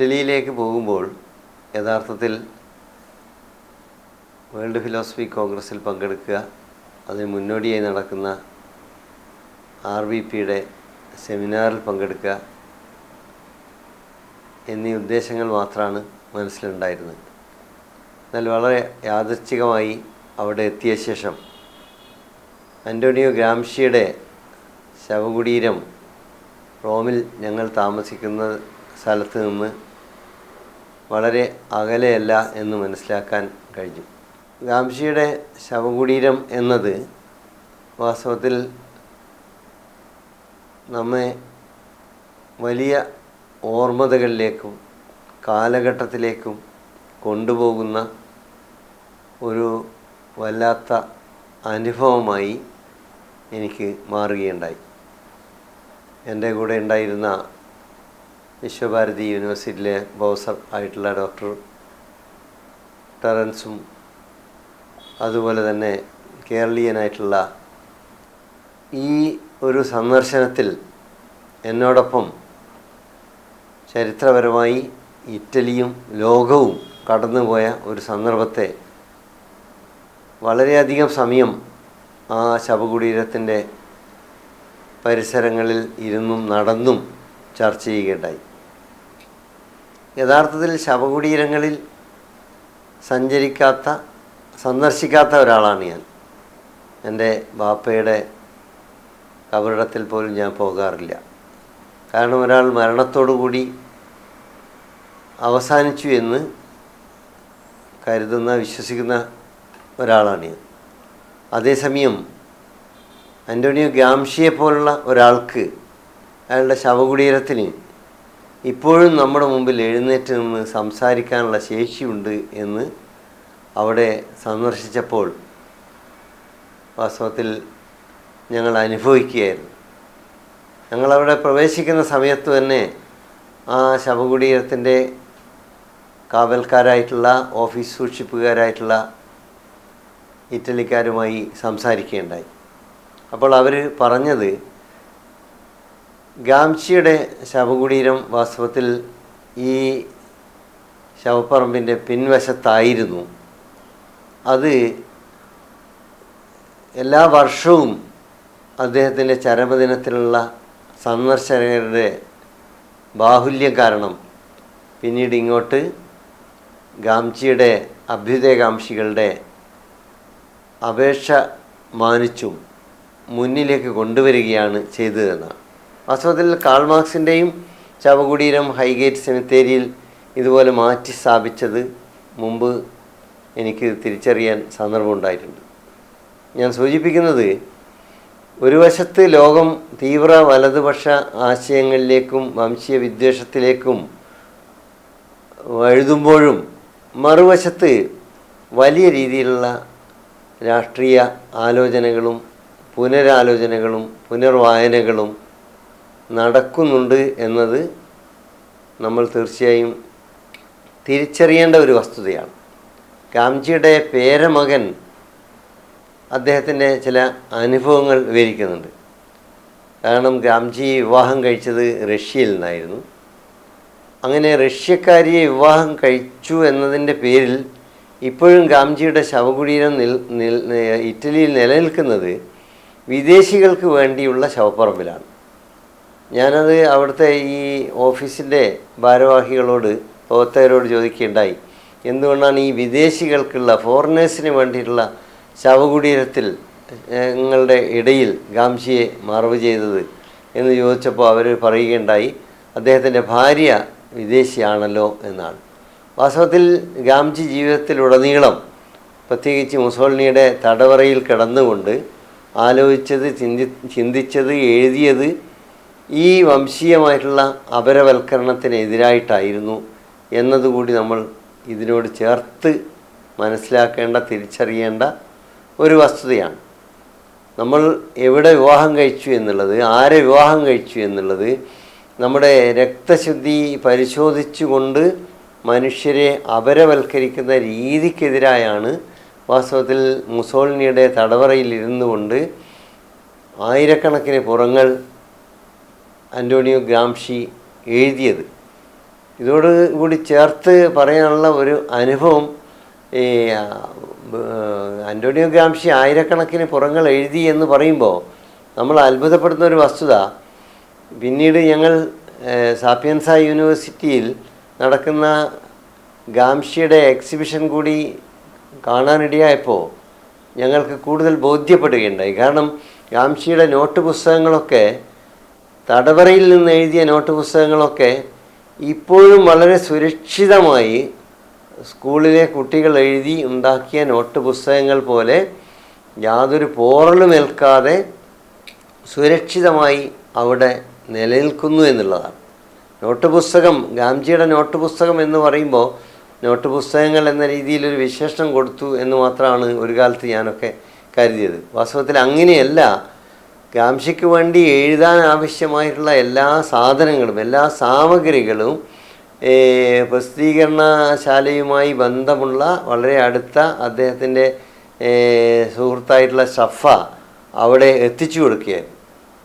ഇറ്റലിയിലേക്ക് പോകുമ്പോൾ യഥാർത്ഥത്തിൽ world philosophy കോൺഗ്രസ്സിൽ പങ്കെടുക്കുക, അതിന് മുന്നോടിയായി നടക്കുന്ന RVPയുടെ സെമിനാറിൽ പങ്കെടുക്കുക എന്നീ ഉദ്ദേശങ്ങൾ മാത്രമാണ് മനസ്സിലുണ്ടായിരുന്നത്. എന്നാൽ വളരെ യാദൃച്ഛികമായി അവിടെ എത്തിയ ശേഷം അന്റോണിയോ ഗ്രാംഷിയുടെ ശവകുടീരം റോമിൽ ഞങ്ങൾ താമസിക്കുന്ന സ്ഥലത്ത് നിന്ന് വളരെ അകലെയല്ല എന്ന് മനസ്സിലാക്കാൻ കഴിഞ്ഞു. ഗ്രാംഷിയുടെ ശവകുടീരം എന്നത് വാസ്തവത്തിൽ നമ്മെ വലിയ ഓർമ്മതകളിലേക്കും കാലഘട്ടത്തിലേക്കും കൊണ്ടുപോകുന്ന ഒരു വല്ലാത്ത അനുഭവമായി എനിക്ക് മാറുകയുണ്ടായി. എൻ്റെ കൂടെ ഉണ്ടായിരുന്ന വിശ്വഭാരതി യൂണിവേഴ്സിറ്റിയിലെ പ്രൊഫസർ ആയിട്ടുള്ള ഡോക്ടർ ടെറൻസും അതുപോലെ തന്നെ കേരളീയനായിട്ടുള്ള ഈ ഒരു സന്ദർശനത്തിൽ എന്നോടൊപ്പം ചരിത്രപരമായി ഇറ്റലിയും ലോകവും കടന്നുപോയ ഒരു സന്ദർഭത്തെ വളരെയധികം സമയം ആ ശവകുടീരത്തിൻ്റെ പരിസരങ്ങളിൽ ഇരുന്നും നടന്നും ചർച്ച ചെയ്യുകയുണ്ടായി. യഥാർത്ഥത്തിൽ ശവകുടീരങ്ങളിൽ സന്ദർശിക്കാത്ത ഒരാളാണ് ഞാൻ. എൻ്റെ ബാപ്പയുടെ കബറിടത്തിൽ പോലും ഞാൻ പോകാറില്ല. കാരണം ഒരാൾ മരണത്തോടുകൂടി അവസാനിച്ചു എന്ന് വിശ്വസിക്കുന്ന ഒരാളാണ് ഞാൻ. അതേസമയം അന്റോണിയോ ഗ്രാംഷിയെ പോലുള്ള ഒരാൾക്ക് അയാളുടെ ശവകുടീരത്തിന് ഇപ്പോഴും നമ്മുടെ മുമ്പിൽ എഴുന്നേറ്റ് നിന്ന് സംസാരിക്കാനുള്ള ശേഷിയുണ്ട് എന്ന് അവിടെ സന്ദർശിച്ചപ്പോൾ വാസ്തവത്തിൽ ഞങ്ങൾ അനുഭവിക്കുകയായിരുന്നു. ഞങ്ങളവിടെ പ്രവേശിക്കുന്ന സമയത്ത് തന്നെ ആ ശവകുടീരത്തിൻ്റെ കാവൽക്കാരായിട്ടുള്ള ഓഫീസ് സൂക്ഷിപ്പുകാരായിട്ടുള്ള ഇറ്റലിക്കാരുമായി സംസാരിക്കുകയുണ്ടായി. അപ്പോൾ അവർ പറഞ്ഞത് ഗ്രാംഷിയുടെ ശവകുടീരം വാസ്തവത്തിൽ ഈ ശവപ്പറമ്പിൻ്റെ പിൻവശത്തായിരുന്നു. അത് എല്ലാ വർഷവും അദ്ദേഹത്തിൻ്റെ ചരമദിനത്തിലുള്ള സന്ദർശകരുടെ ബാഹുല്യം കാരണം പിന്നീട് ഇങ്ങോട്ട് ഗ്രാംഷിയുടെ അഭ്യുദയകാംക്ഷികളുടെ അപേക്ഷ മാനിച്ചും മുന്നിലേക്ക് കൊണ്ടുവരികയാണ് ചെയ്തതെന്നാണ്. വാസ്തവത്തിൽ കാൾ മാർക്സിൻ്റെയും ശവകുടീരം ഹൈഗേറ്റ് സെമിത്തേരിയിൽ ഇതുപോലെ മാറ്റി സ്ഥാപിച്ചത് മുമ്പ് എനിക്ക് തിരിച്ചറിയാൻ സന്ദർഭമുണ്ടായിട്ടുണ്ട്. ഞാൻ സൂചിപ്പിക്കുന്നത്, ഒരു വശത്ത് ലോകം തീവ്ര വലതുപക്ഷ ആശയങ്ങളിലേക്കും വംശീയ വിദ്വേഷത്തിലേക്കും വഴുതുമ്പോഴും മറുവശത്ത് വലിയ രീതിയിലുള്ള രാഷ്ട്രീയ ആലോചനകളും പുനരാലോചനകളും പുനർവായനകളും നടക്കുന്നുണ്ട് എന്നത് നമ്മൾ തീർച്ചയായും തിരിച്ചറിയേണ്ട ഒരു വസ്തുതയാണ്. ഗ്രാംഷിയുടെ പേരമകൻ അദ്ദേഹത്തിൻ്റെ ചില അനുഭവങ്ങൾ വിവരിക്കുന്നുണ്ട്. കാരണം ഗ്രാംഷി വിവാഹം കഴിച്ചത് റഷ്യയിൽ നിന്നായിരുന്നു. അങ്ങനെ റഷ്യക്കാരിയെ വിവാഹം കഴിച്ചു എന്നതിൻ്റെ പേരിൽ ഇപ്പോഴും ഗ്രാംഷിയുടെ ശവകുടീരം ഇറ്റലിയിൽ നിലനിൽക്കുന്നത് വിദേശികൾക്ക് വേണ്ടിയുള്ള ശവപ്പറമ്പിലാണ്. ഞാനത് അവിടുത്തെ ഈ ഓഫീസിൻ്റെ ഭാരവാഹികളോട് പ്രവർത്തകരോട് ചോദിക്കുകയുണ്ടായി, എന്തുകൊണ്ടാണ് ഈ വിദേശികൾക്കുള്ള ഫോറിനേഴ്സിന് വേണ്ടിയിട്ടുള്ള ശവകുടീരത്തിൽ നിങ്ങളുടെ ഇടയിൽ ഗ്രാംഷിയെ മറവ് ചെയ്തത് എന്ന് ചോദിച്ചപ്പോൾ അവർ പറയുകയുണ്ടായി, അദ്ദേഹത്തിൻ്റെ ഭാര്യ വിദേശിയാണല്ലോ എന്നാണ്. വാസ്തവത്തിൽ ഗ്രാംഷി ജീവിതത്തിലുടനീളം പ്രത്യേകിച്ച് മുസോളിനിയുടെ തടവറയിൽ കിടന്നുകൊണ്ട് ആലോചിച്ചത്, ചിന്തിച്ചത്, എഴുതിയത് ഈ വംശീയമായിട്ടുള്ള അപരവൽക്കരണത്തിനെതിരായിട്ടായിരുന്നു എന്നതുകൂടി നമ്മൾ ഇതിനോട് ചേർത്ത് മനസ്സിലാക്കേണ്ട, തിരിച്ചറിയേണ്ട ഒരു വസ്തുതയാണ്. നമ്മൾ എവിടെ വിവാഹം കഴിച്ചു എന്നുള്ളത്, ആരെ വിവാഹം കഴിച്ചു എന്നുള്ളത് നമ്മുടെ രക്തശുദ്ധി പരിശോധിച്ചുകൊണ്ട് മനുഷ്യരെ അപരവൽക്കരിക്കുന്ന രീതിക്കെതിരായാണ് വാസ്തവത്തിൽ മുസോളിനിയുടെ തടവറയിൽ ഇരുന്നു കൊണ്ട് ആയിരക്കണക്കിന് പുറങ്ങൾ അന്റോണിയോ ഗ്രാംഷി എഴുതിയത്. ഇതോട് കൂടി ചേർത്ത് പറയാനുള്ള ഒരു അനുഭവം, ഈ അന്റോണിയോ ഗ്രാംഷി ആയിരക്കണക്കിന് പുറങ്ങൾ എഴുതി എന്ന് പറയുമ്പോൾ നമ്മൾ അത്ഭുതപ്പെടുന്ന ഒരു വസ്തുത, പിന്നീട് ഞങ്ങൾ സാപ്പിയൻസ യൂണിവേഴ്സിറ്റിയിൽ നടക്കുന്ന ഗ്രാംഷിയുടെ എക്സിബിഷൻ കൂടി കാണാനിടയായപ്പോൾ ഞങ്ങൾക്ക് കൂടുതൽ ബോധ്യപ്പെടുകയുണ്ടായി. കാരണം ഗ്രാംഷിയുടെ നോട്ട് പുസ്തകങ്ങളൊക്കെ, തടവറയിൽ നിന്ന് എഴുതിയ നോട്ട് പുസ്തകങ്ങളൊക്കെ ഇപ്പോഴും വളരെ സുരക്ഷിതമായി സ്കൂളിലെ കുട്ടികൾ എഴുതി ഉണ്ടാക്കിയ നോട്ട് പുസ്തകങ്ങൾ പോലെ യാതൊരു പോറലുമേൽക്കാതെ സുരക്ഷിതമായി അവിടെ നിലനിൽക്കുന്നു എന്നുള്ളതാണ്. നോട്ട് പുസ്തകം, ഗാന്ധിജിയുടെ നോട്ട് പുസ്തകം എന്ന് പറയുമ്പോൾ നോട്ട് പുസ്തകങ്ങൾ എന്ന രീതിയിലൊരു വിശേഷണം കൊടുത്തു എന്ന് മാത്രമാണ് ഒരു കാലത്ത് ഞാനൊക്കെ കരുതിയത്. വാസ്തവത്തിൽ അങ്ങനെയല്ല. ഗാംഷിക്ക് വേണ്ടി എഴുതാൻ ആവശ്യമായിട്ടുള്ള എല്ലാ സാധനങ്ങളും, എല്ലാ സാമഗ്രികളും പ്രസിദ്ധീകരണശാലയുമായി ബന്ധമുള്ള വളരെ അടുത്ത അദ്ദേഹത്തിൻ്റെ സുഹൃത്തായിട്ടുള്ള ഷഫ അവിടെ എത്തിച്ചു കൊടുക്കുകയായിരുന്നു.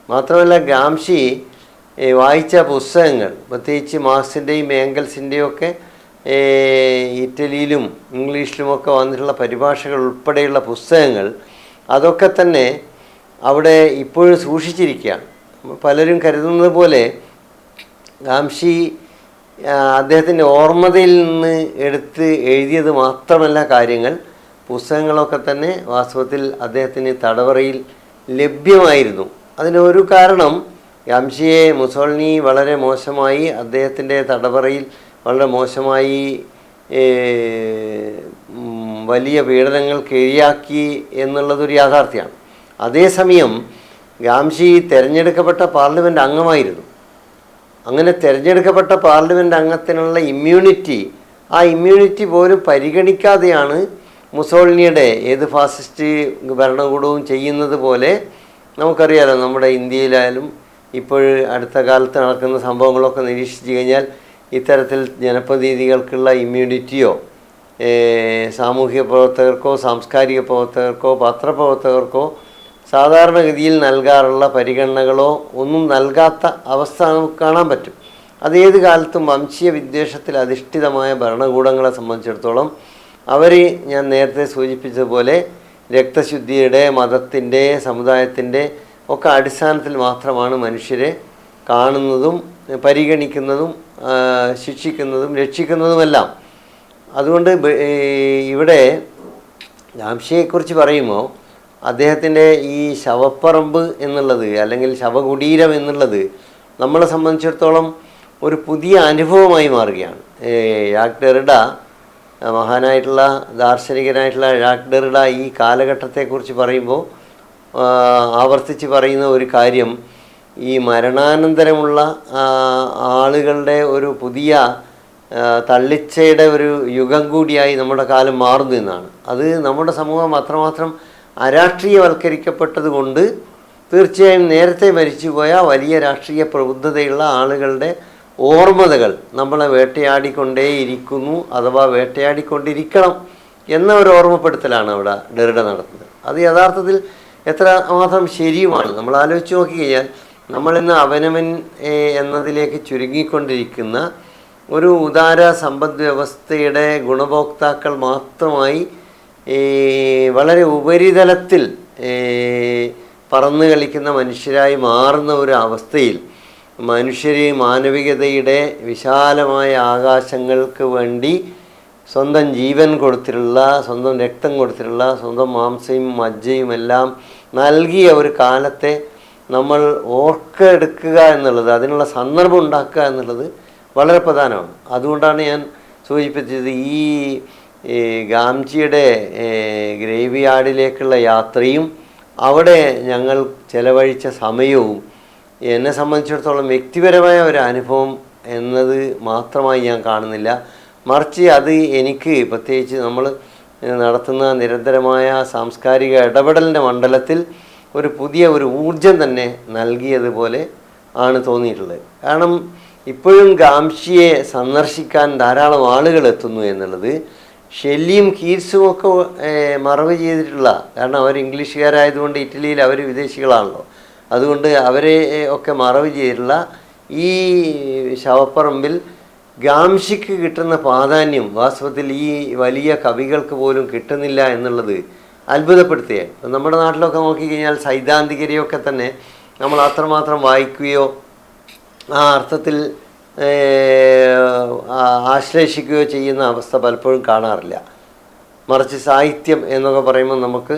മാത്രമല്ല ഗ്രാംഷി വായിച്ച പുസ്തകങ്ങൾ, പ്രത്യേകിച്ച് മാർക്സിൻ്റെയും ഏംഗൽസിൻ്റെയും ഒക്കെ ഇറ്റലിയിലും ഇംഗ്ലീഷിലുമൊക്കെ വന്നിട്ടുള്ള പരിഭാഷകൾ ഉൾപ്പെടെയുള്ള പുസ്തകങ്ങൾ, അതൊക്കെ തന്നെ അവിടെ ഇപ്പോഴും സൂക്ഷിച്ചിരിക്കുകയാണ്. പലരും കരുതുന്നത് പോലെ ഗ്രാംഷി അദ്ദേഹത്തിൻ്റെ ഓർമ്മതയിൽ നിന്ന് എടുത്ത് എഴുതിയത് മാത്രമല്ല കാര്യങ്ങൾ, പുസ്തകങ്ങളൊക്കെ തന്നെ വാസ്തവത്തിൽ അദ്ദേഹത്തിന് തടവറയിൽ ലഭ്യമായിരുന്നു. അതിനൊരു കാരണം, ഗ്രാംഷിയെ മുസോളിനി വളരെ മോശമായി അദ്ദേഹത്തിൻ്റെ തടവറയിൽ വളരെ മോശമായി വലിയ പീഡനങ്ങൾക്ക് ഇരയാക്കി എന്നുള്ളതൊരു യാഥാർത്ഥ്യമാണ്. അതേസമയം ഗ്രാംഷി തിരഞ്ഞെടുക്കപ്പെട്ട പാർലമെൻറ്റ് അംഗമായിരുന്നു. അങ്ങനെ തിരഞ്ഞെടുക്കപ്പെട്ട പാർലമെൻറ്റ് അംഗത്തിനുള്ള ഇമ്മ്യൂണിറ്റി, ആ ഇമ്മ്യൂണിറ്റി പോലും പരിഗണിക്കാതെയാണ് മുസോളിനിയുടെ ഏത് ഫാസിസ്റ്റ് ഭരണകൂടവും ചെയ്യുന്നത് പോലെ, നമുക്കറിയാലോ നമ്മുടെ ഇന്ത്യയിലായാലും ഇപ്പോൾ അടുത്ത കാലത്ത് നടക്കുന്ന സംഭവങ്ങളൊക്കെ നിരീക്ഷിച്ചു കഴിഞ്ഞാൽ ഇത്തരത്തിൽ ജനപ്രതിനിധികൾക്കുള്ള ഇമ്മ്യൂണിറ്റിയോ സാമൂഹിക പ്രവർത്തകർക്കോ സാംസ്കാരിക പ്രവർത്തകർക്കോ പത്രപ്രവർത്തകർക്കോ സാധാരണഗതിയിൽ നൽകാറുള്ള പരിഗണനകളോ ഒന്നും നൽകാത്ത അവസ്ഥ നമുക്ക് കാണാൻ പറ്റും. അത് ഏത് കാലത്തും വംശീയ വിദ്വേഷത്തിൽ അധിഷ്ഠിതമായ ഭരണകൂടങ്ങളെ സംബന്ധിച്ചിടത്തോളം അവർ, ഞാൻ നേരത്തെ സൂചിപ്പിച്ചതുപോലെ, രക്തശുദ്ധിയുടെ, മതത്തിൻ്റെ, സമുദായത്തിൻ്റെ ഒക്കെ അടിസ്ഥാനത്തിൽ മാത്രമാണ് മനുഷ്യരെ കാണുന്നതും പരിഗണിക്കുന്നതും ശിക്ഷിക്കുന്നതും രക്ഷിക്കുന്നതുമെല്ലാം. അതുകൊണ്ട് ഇവിടെ ഗ്രാംഷിയെക്കുറിച്ച് പറയുമ്പോൾ അദ്ദേഹത്തിൻ്റെ ഈ ശവപ്പറമ്പ് എന്നുള്ളത്, അല്ലെങ്കിൽ ശവകുടീരം എന്നുള്ളത് നമ്മളെ സംബന്ധിച്ചിടത്തോളം ഒരു പുതിയ അനുഭവമായി മാറുകയാണ്. ജാക്ക് ഡെറിഡ, മഹാനായിട്ടുള്ള ദാർശനികനായിട്ടുള്ള ജാക്ക് ഡെറിഡ ഈ കാലഘട്ടത്തെക്കുറിച്ച് പറയുമ്പോൾ ആവർത്തിച്ച് പറയുന്ന ഒരു കാര്യം, ഈ മരണാനന്തരമുള്ള ആളുകളുടെ ഒരു പുതിയ തള്ളിച്ചയുടെ ഒരു യുഗം കൂടിയായി നമ്മുടെ കാലം മാറുന്നു എന്നാണ്. അത് നമ്മുടെ സമൂഹം അത്രമാത്രം അരാഷ്ട്രീയവൽക്കരിക്കപ്പെട്ടത് കൊണ്ട് തീർച്ചയായും നേരത്തെ മരിച്ചുപോയ വലിയ രാഷ്ട്രീയ പ്രബുദ്ധതയുള്ള ആളുകളുടെ ഓർമ്മകൾ നമ്മളെ വേട്ടയാടിക്കൊണ്ടേയിരിക്കുന്നു, അഥവാ വേട്ടയാടിക്കൊണ്ടിരിക്കണം എന്ന ഒരു ഓർമ്മപ്പെടുത്തലാണ് അവിടെ ഡെറിഡ നടത്തുന്നത്. അത് യഥാർത്ഥത്തിൽ എത്ര മാത്രം ശരിയുമാണ്. നമ്മൾ ആലോചിച്ച് നോക്കിക്കഴിഞ്ഞാൽ നമ്മളിന്ന് അവനവൻ എന്നതിലേക്ക് ചുരുങ്ങിക്കൊണ്ടിരിക്കുന്ന ഒരു ഉദാര സമ്പദ് വ്യവസ്ഥയുടെ ഗുണഭോക്താക്കൾ മാത്രമായി വളരെ ഉപരിതലത്തിൽ പറന്നു കളിക്കുന്ന മനുഷ്യരായി മാറുന്ന ഒരു അവസ്ഥയിൽ മനുഷ്യർ മാനവികതയുടെ വിശാലമായ ആകാശങ്ങൾക്ക് വേണ്ടി സ്വന്തം ജീവൻ കൊടുത്തിട്ടുള്ള, സ്വന്തം രക്തം കൊടുത്തിട്ടുള്ള, സ്വന്തം മാംസയും മജ്ജയും എല്ലാം നൽകിയ ഒരു കാലത്തെ നമ്മൾ ഓർക്കെടുക്കുക എന്നുള്ളത്, അതിനുള്ള സന്ദർഭം ഉണ്ടാക്കുക എന്നുള്ളത് വളരെ പ്രധാനമാണ്. അതുകൊണ്ടാണ് ഞാൻ സൂചിപ്പിച്ചത്, ഈ ഗാംജിയുടെ ഗ്രേവ് യാർഡിലേക്കുള്ള യാത്രയും അവിടെ ഞങ്ങൾ ചെലവഴിച്ച സമയവും എന്നെ സംബന്ധിച്ചിടത്തോളം വ്യക്തിപരമായ ഒരു അനുഭവം എന്നത് മാത്രമായി ഞാൻ കാണുന്നില്ല. മറിച്ച് അത് എനിക്ക്, പ്രത്യേകിച്ച് നമ്മൾ നടത്തുന്ന നിരന്തരമായ സാംസ്കാരിക ഇടപെടലിൻ്റെ മണ്ഡലത്തിൽ ഒരു പുതിയ ഒരു ഊർജം തന്നെ നൽകിയതുപോലെ ആണ് തോന്നിയിട്ടുള്ളത്. കാരണം ഇപ്പോഴും ഗാംഷിയെ സന്ദർശിക്കാൻ ധാരാളം ആളുകൾ എത്തുന്നു എന്നുള്ളത് ഷെല്ലിയും കീറ്റ്സും ഒക്കെ മറവ് ചെയ്തിട്ടുള്ള, കാരണം അവർ ഇംഗ്ലീഷുകാരായതുകൊണ്ട് ഇറ്റലിയിൽ അവർ വിദേശികളാണല്ലോ, അതുകൊണ്ട് അവരെ ഒക്കെ മറവ് ചെയ്തിട്ടുള്ള ഈ ശവപ്പറമ്പിൽ ഗാംഷിക്ക് കിട്ടുന്ന പ്രാധാന്യം വാസ്തവത്തിൽ ഈ വലിയ കവികൾക്ക് പോലും കിട്ടുന്നില്ല എന്നുള്ളത് അത്ഭുതപ്പെടുത്തുകയാണ്. ഇപ്പം നമ്മുടെ നാട്ടിലൊക്കെ നോക്കിക്കഴിഞ്ഞാൽ സൈദ്ധാന്തികരെയൊക്കെ തന്നെ നമ്മൾ അത്രമാത്രം വായിക്കുകയോ ആ അർത്ഥത്തിൽ ആശ്ലേഷിക്കുകയോ ചെയ്യുന്ന അവസ്ഥ പലപ്പോഴും കാണാറില്ല. മറിച്ച് സാഹിത്യം എന്നൊക്കെ പറയുമ്പോൾ നമുക്ക്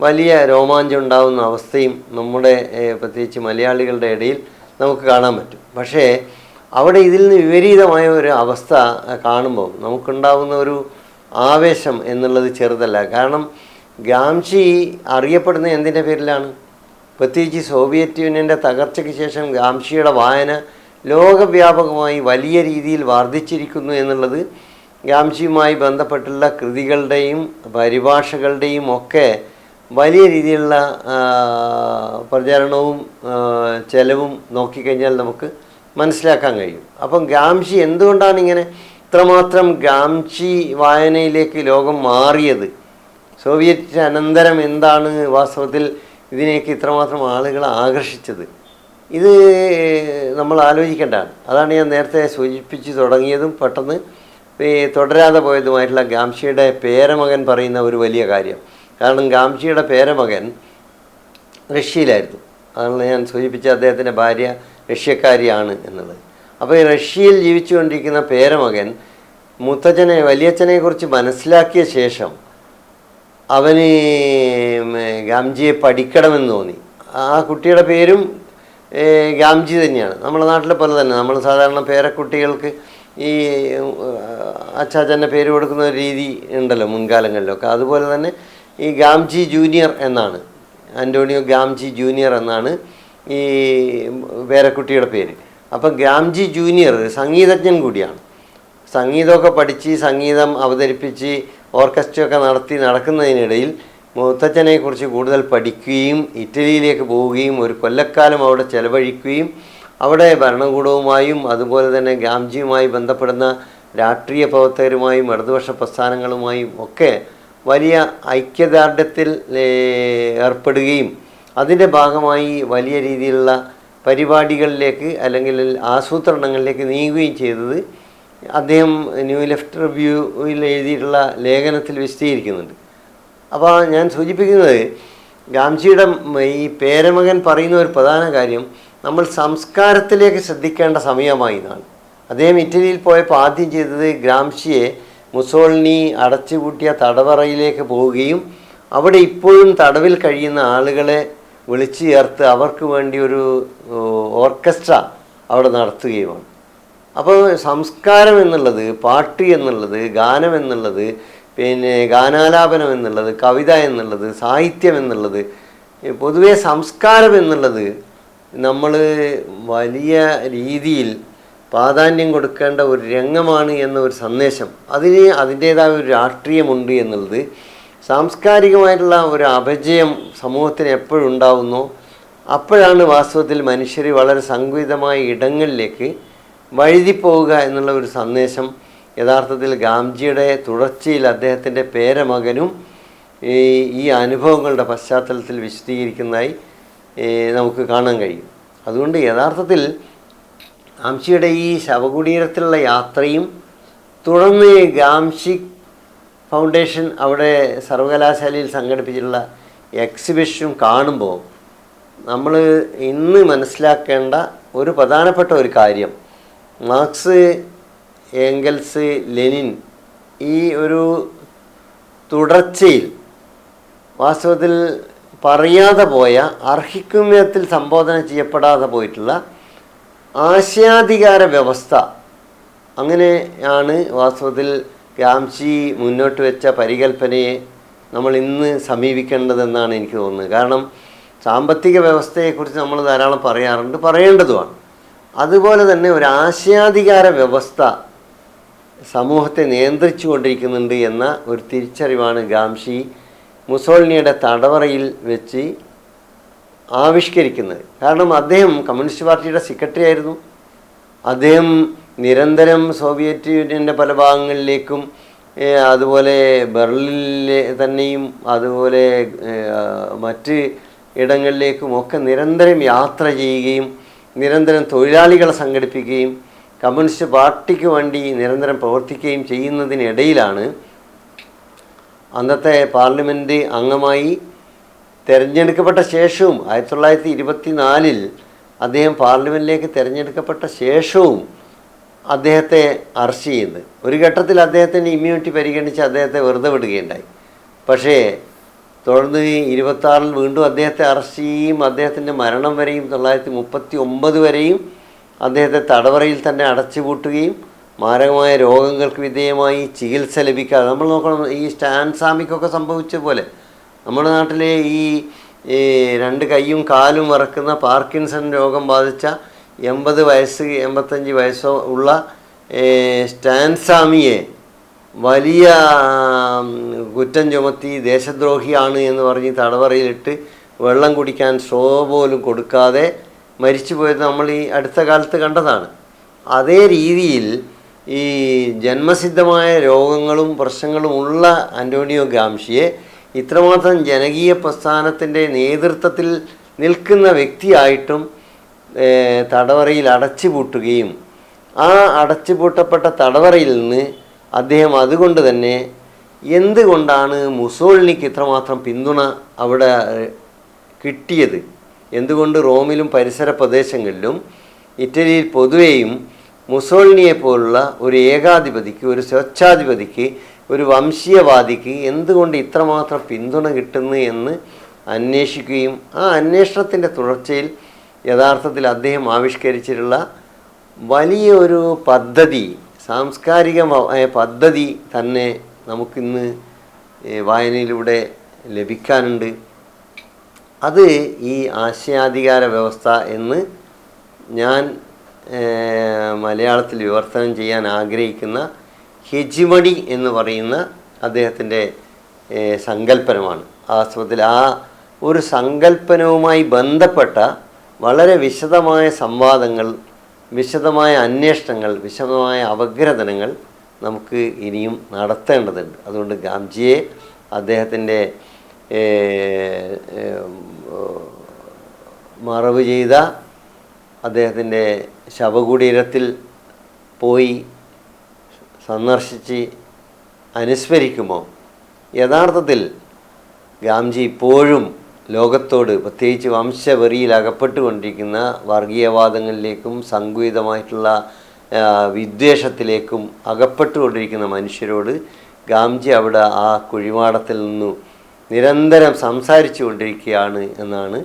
വലിയ രോമാഞ്ചം ഉണ്ടാകുന്ന അവസ്ഥയും നമ്മുടെ പ്രത്യേകിച്ച് മലയാളികളുടെ ഇടയിൽ നമുക്ക് കാണാൻ പറ്റും. പക്ഷേ അവിടെ ഇതിൽ നിന്ന് വിപരീതമായ ഒരു അവസ്ഥ കാണുമ്പോൾ നമുക്കുണ്ടാകുന്ന ഒരു ആവേശം എന്നുള്ളത് ചെറുതല്ല. കാരണം ഗ്രാംഷി അറിയപ്പെടുന്ന എന്തിൻ്റെ പേരിലാണ്? പ്രത്യേകിച്ച് സോവിയറ്റ് യൂണിയൻ്റെ തകർച്ചയ്ക്ക് ശേഷം ഗ്രാംഷിയുടെ വായന ലോകവ്യാപകമായി വലിയ രീതിയിൽ വർദ്ധിച്ചിരിക്കുന്നു എന്നുള്ളത് ഗ്രാംഷിയുമായി ബന്ധപ്പെട്ടുള്ള കൃതികളുടെയും പരിഭാഷകളുടെയും ഒക്കെ വലിയ രീതിയിലുള്ള പ്രചാരണവും ചെലവും നോക്കിക്കഴിഞ്ഞാൽ നമുക്ക് മനസ്സിലാക്കാൻ കഴിയും. അപ്പം ഗ്രാംഷി എന്തുകൊണ്ടാണ് ഇങ്ങനെ ഇത്രമാത്രം ഗ്രാംഷി വായനയിലേക്ക് ലോകം മാറിയത്? സോവിയറ്റ് അനന്തരം എന്താണ് വാസ്തവത്തിൽ ഇതിനേക്ക് ഇത്രമാത്രം ആളുകളെ ആകർഷിച്ചത്? ഇത് നമ്മൾ ആലോചിക്കേണ്ടതാണ്. അതാണ് ഞാൻ നേരത്തെ സൂചിപ്പിച്ച് തുടങ്ങിയതും പെട്ടെന്ന് തുടരാതെ പോയതുമായിട്ടുള്ള ഗ്രാംഷിയുടെ പേരമകൻ പറയുന്ന ഒരു വലിയ കാര്യം. കാരണം ഗ്രാംഷിയുടെ പേരമകൻ റഷ്യയിലായിരുന്നു. അതാണ് ഞാൻ സൂചിപ്പിച്ച അദ്ദേഹത്തിൻ്റെ ഭാര്യ റഷ്യക്കാരിയാണ് എന്നുള്ളത്. അപ്പോൾ ഈ റഷ്യയിൽ ജീവിച്ചുകൊണ്ടിരിക്കുന്ന പേരമകൻ മുത്തച്ഛനെ വലിയച്ഛനെക്കുറിച്ച് മനസ്സിലാക്കിയ ശേഷം അവന് ഗാംജിയെ പഠിക്കണമെന്ന് തോന്നി. ആ കുട്ടിയുടെ പേരും ഗാംജി തന്നെയാണ്. നമ്മുടെ നാട്ടിലെ പോലെ തന്നെ നമ്മൾ സാധാരണ പേരക്കുട്ടികൾക്ക് ഈ അച്ചാച്ചൻ്റെ പേര് കൊടുക്കുന്ന ഒരു രീതി ഉണ്ടല്ലോ മുൻകാലങ്ങളിലൊക്കെ. അതുപോലെ തന്നെ ഈ ഗാംജി ജൂനിയർ എന്നാണ്, ആൻ്റോണിയോ ഗാംജി ജൂനിയർ എന്നാണ് ഈ പേരക്കുട്ടിയുടെ പേര്. അപ്പം ഗാംജി ജൂനിയർ സംഗീതജ്ഞൻ കൂടിയാണ്. സംഗീതമൊക്കെ പഠിച്ച് സംഗീതം അവതരിപ്പിച്ച് ഓർക്കസ്ട്രയൊക്കെ നടക്കുന്നതിനിടയിൽ മുത്തച്ഛനെക്കുറിച്ച് കൂടുതൽ പഠിക്കുകയും ഇറ്റലിയിലേക്ക് പോവുകയും ഒരു കൊല്ലക്കാലം അവിടെ ചെലവഴിക്കുകയും അവിടെ ഭരണകൂടവുമായും അതുപോലെ തന്നെ ഗാംജിയുമായി ബന്ധപ്പെടുന്ന രാഷ്ട്രീയ പ്രവർത്തകരുമായും ഇടതുപക്ഷ പ്രസ്ഥാനങ്ങളുമായും ഒക്കെ വലിയ ഐക്യദാർഢ്യത്തിൽ ഏർപ്പെടുകയും അതിൻ്റെ ഭാഗമായി വലിയ രീതിയിലുള്ള പരിപാടികളിലേക്ക് അല്ലെങ്കിൽ ആസൂത്രണങ്ങളിലേക്ക് നീങ്ങുകയും ചെയ്തത് അദ്ദേഹം ന്യൂ ലെഫ്റ്റ് റിവ്യൂവിൽ എഴുതിയിട്ടുള്ള ലേഖനത്തിൽ വിശദീകരിക്കുന്നുണ്ട്. അപ്പോൾ ഞാൻ സൂചിപ്പിക്കുന്നത് ഗാംജിയുടെ ഈ പേരമകൻ പറയുന്ന ഒരു പ്രധാന കാര്യം നമ്മൾ സംസ്കാരത്തിലേക്ക് ശ്രദ്ധിക്കേണ്ട സമയമായി എന്നാണ്. അദ്ദേഹം ഇറ്റലിയിൽ പോയപ്പോൾ ആദ്യം ചെയ്തത് ഗ്രാംഷിയെ മുസോളിനി അടച്ചുപൂട്ടിയ തടവറയിലേക്ക് പോവുകയും അവിടെ ഇപ്പോഴും തടവിൽ കഴിയുന്ന ആളുകളെ വിളിച്ചു ചേർത്ത് അവർക്ക് വേണ്ടി ഒരു ഓർക്കസ്ട്ര അവിടെ നടത്തുകയുമാണ്. അപ്പോൾ സംസ്കാരം എന്നുള്ളത്, പാട്ട് എന്നുള്ളത്, ഗാനം എന്നുള്ളത്, പിന്നെ ഗാനാലാപനം എന്നുള്ളത്, കവിത എന്നുള്ളത്, സാഹിത്യം എന്നുള്ളത്, പൊതുവെ സംസ്കാരം എന്നുള്ളത് നമ്മൾ വലിയ രീതിയിൽ പ്രാധാന്യം കൊടുക്കേണ്ട ഒരു രംഗമാണ് എന്ന ഒരു സന്ദേശം, അതിന് അതിൻ്റേതായ ഒരു രാഷ്ട്രീയമുണ്ട് എന്നുള്ളത്, സാംസ്കാരികമായിട്ടുള്ള ഒരു അപജയം സമൂഹത്തിന് എപ്പോഴുണ്ടാവുന്നോ അപ്പോഴാണ് വാസ്തവത്തിൽ മനുഷ്യർ വളരെ സങ്കുചിതമായ ഇടങ്ങളിലേക്ക് വഴുതിപ്പോവുക എന്നുള്ള ഒരു സന്ദേശം യഥാർത്ഥത്തിൽ ഗാംജിയുടെ തുടർച്ചയിൽ അദ്ദേഹത്തിൻ്റെ പേരമകനും ഈ അനുഭവങ്ങളുടെ പശ്ചാത്തലത്തിൽ വിശദീകരിക്കുന്നതായി നമുക്ക് കാണാൻ കഴിയും. അതുകൊണ്ട് യഥാർത്ഥത്തിൽ ഗാംഷിയുടെ ഈ ശവകുടീരത്തിലുള്ള യാത്രയും തുടർന്ന് ഗാംഷി ഫൗണ്ടേഷൻ അവിടെ സർവകലാശാലയിൽ സംഘടിപ്പിച്ചിട്ടുള്ള എക്സിബിഷനും കാണുമ്പോൾ നമ്മൾ ഇന്ന് മനസ്സിലാക്കേണ്ട ഒരു പ്രധാനപ്പെട്ട ഒരു കാര്യം, മാർക്സ്, ഏംഗൽസ്, ലെനിൻ ഈ ഒരു തുടർച്ചയിൽ വാസ്തവത്തിൽ പറയാതെ പോയ, അർഹിക്കുന്ന വിധത്തിൽ സംബോധന ചെയ്യപ്പെടാതെ പോയിട്ടുള്ള ആശയാധികാര വ്യവസ്ഥ, അങ്ങനെയാണ് വാസ്തവത്തിൽ ഗ്രാംഷി മുന്നോട്ട് വെച്ച പരികൽപ്പനയെ നമ്മൾ ഇന്ന് സമീപിക്കേണ്ടതെന്നാണ് എനിക്ക് തോന്നുന്നത്. കാരണം സാമ്പത്തിക വ്യവസ്ഥയെക്കുറിച്ച് നമ്മൾ ധാരാളം പറയാറുണ്ട്, പറയേണ്ടതുമാണ്. അതുപോലെ തന്നെ ഒരു ആശയാധികാര വ്യവസ്ഥ സമൂഹത്തെ നിയന്ത്രിച്ചു കൊണ്ടിരിക്കുന്നുണ്ട് എന്ന ഒരു തിരിച്ചറിവാണ് ഗാംഷി മുസോളിനിയുടെ തടവറയിൽ വെച്ച് ആവിഷ്കരിക്കുന്നത്. കാരണം അദ്ദേഹം കമ്മ്യൂണിസ്റ്റ് പാർട്ടിയുടെ സെക്രട്ടറി ആയിരുന്നു. അദ്ദേഹം നിരന്തരം സോവിയറ്റ് യൂണിയൻ്റെ പല ഭാഗങ്ങളിലേക്കും അതുപോലെ ബെർലിനിലെ തന്നെയും അതുപോലെ മറ്റ് ഇടങ്ങളിലേക്കുമൊക്കെ നിരന്തരം യാത്ര ചെയ്യുകയും നിരന്തരം തൊഴിലാളികളെ സംഘടിപ്പിക്കുകയും കമ്മ്യൂണിസ്റ്റ് പാർട്ടിക്ക് വേണ്ടി നിരന്തരം പ്രവർത്തിക്കുകയും ചെയ്യുന്നതിനിടയിലാണ് അന്നത്തെ പാർലമെൻറ്റ് അംഗമായി തിരഞ്ഞെടുക്കപ്പെട്ട ശേഷവും 1924 അദ്ദേഹം പാർലമെൻറ്റിലേക്ക് തിരഞ്ഞെടുക്കപ്പെട്ട ശേഷവും അദ്ദേഹത്തെ അറസ്റ്റ് ചെയ്യുന്നത്. ഒരു ഘട്ടത്തിൽ അദ്ദേഹത്തിൻ്റെ ഇമ്മ്യൂണിറ്റി പരിഗണിച്ച് അദ്ദേഹത്തെ വെറുതെ വിടുകയുണ്ടായി. പക്ഷേ തുടർന്ന് 26 വീണ്ടും അദ്ദേഹത്തെ അറസ്റ്റ് ചെയ്യുകയും അദ്ദേഹത്തിൻ്റെ മരണം വരെയും 1939 വരെയും അദ്ദേഹത്തെ തടവറയിൽ തന്നെ അടച്ചുപൂട്ടുകയും മാരകമായ രോഗങ്ങൾക്ക് വിധേയമായി ചികിത്സ ലഭിക്കാതെ, നമ്മൾ നോക്കണം, ഈ സ്റ്റാൻ സ്വാമിക്കൊക്കെ സംഭവിച്ച പോലെ നമ്മുടെ നാട്ടിലെ ഈ 2 കൈയും കാലും വറക്കുന്ന പാർക്കിൻസൺ രോഗം ബാധിച്ച 80 വയസ്സ് 85 വയസ്സോ ഉള്ള സ്റ്റാൻ സ്വാമിയെ വലിയ കുറ്റം ചുമത്തി ദേശദ്രോഹിയാണ് എന്ന് പറഞ്ഞ് തടവറയിലിട്ട് വെള്ളം കുടിക്കാൻ സ്ട്രോ പോലും കൊടുക്കാതെ മരിച്ചു പോയത് നമ്മൾ ഈ അടുത്ത കാലത്ത് കണ്ടതാണ്. അതേ രീതിയിൽ ഈ ജന്മസിദ്ധമായ രോഗങ്ങളും പ്രശ്നങ്ങളും ഉള്ള അന്റോണിയോ ഗ്രാംഷിയെ ഇത്രമാത്രം ജനകീയ പ്രസ്ഥാനത്തിൻ്റെ നേതൃത്വത്തിൽ നിൽക്കുന്ന വ്യക്തിയായിട്ടും തടവറയിൽ അടച്ചുപൂട്ടുകയും ആ അടച്ചുപൂട്ടപ്പെട്ട തടവറയിൽ നിന്ന് അദ്ദേഹം അതുകൊണ്ട് തന്നെ എന്തുകൊണ്ടാണ് മുസോളിനിക്ക് ഇത്രമാത്രം പിന്തുണ അവിടെ കിട്ടിയത്, എന്തുകൊണ്ട് റോമിലും പരിസര പ്രദേശങ്ങളിലും ഇറ്റലിയിൽ പൊതുവെയും മുസോളിനിയെ പോലുള്ള ഒരു ഏകാധിപതിക്ക്, ഒരു സ്വേച്ഛാധിപതിക്ക്, ഒരു വംശീയവാദിക്ക് എന്തുകൊണ്ട് ഇത്രമാത്രം പിന്തുണ കിട്ടുന്നു എന്ന് അന്വേഷിക്കുകയും ആ അന്വേഷണത്തിൻ്റെ തുടർച്ചയിൽ യഥാർത്ഥത്തിൽ അദ്ദേഹം ആവിഷ്കരിച്ചിട്ടുള്ള വലിയൊരു പദ്ധതി, സാംസ്കാരികമായ പദ്ധതി തന്നെ നമുക്കിന്ന് വായനയിലൂടെ ലഭിക്കാനുണ്ട്. അത് ഈ ആശയാധികാര വ്യവസ്ഥ എന്ന് ഞാൻ മലയാളത്തിൽ വിവർത്തനം ചെയ്യാൻ ആഗ്രഹിക്കുന്ന ഹെജിമണി എന്ന് പറയുന്ന അദ്ദേഹത്തിൻ്റെ സങ്കല്പനമാണ്. വാസ്തവത്തിൽ ആ ഒരു സങ്കല്പനവുമായി ബന്ധപ്പെട്ട വളരെ വിശദമായ സംവാദങ്ങൾ, വിശദമായ അന്വേഷണങ്ങൾ, വിശദമായ അപഗ്രഥനങ്ങൾ നമുക്ക് ഇനിയും നടത്തേണ്ടതുണ്ട്. അതുകൊണ്ട് ഗാംജിയെ അദ്ദേഹത്തിൻ്റെ മറവ് ചെയ്ത അദ്ദേഹത്തിൻ്റെ ശവകുടീരത്തിൽ പോയി സന്ദർശിച്ച് അനുസ്മരിക്കുമ്പോൾ യഥാർത്ഥത്തിൽ ഗാംജി ഇപ്പോഴും ലോകത്തോട്, പ്രത്യേകിച്ച് വംശവെറിയിൽ അകപ്പെട്ടുകൊണ്ടിരിക്കുന്ന വർഗീയവാദങ്ങളിലേക്കും സംഘടിതമായിട്ടുള്ള വിദ്വേഷത്തിലേക്കും അകപ്പെട്ടുകൊണ്ടിരിക്കുന്ന മനുഷ്യരോട് ഗാംജി അവിടെ ആ കുഴിമാടത്തിൽ നിന്നു നിരന്തരം സംസാരിച്ചു കൊണ്ടിരിക്കുകയാണ് എന്നാണ്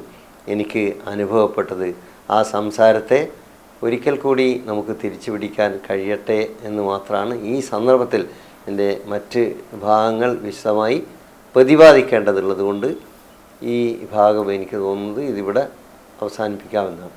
എനിക്ക് അനുഭവപ്പെട്ടത്. ആ സംസാരത്തെ ഒരിക്കൽ കൂടി നമുക്ക് തിരിച്ചു പിടിക്കാൻ കഴിയട്ടെ എന്ന് മാത്രമാണ് ഈ സന്ദർഭത്തിൽ എൻ്റെ മറ്റ് ഭാഗങ്ങൾ വിശദമായി പ്രതിപാദിക്കേണ്ടതുള്ളത് കൊണ്ട് ഈ ഭാഗം എനിക്ക് തോന്നുന്നത് ഇതിവിടെ അവസാനിപ്പിക്കാമെന്നാണ്.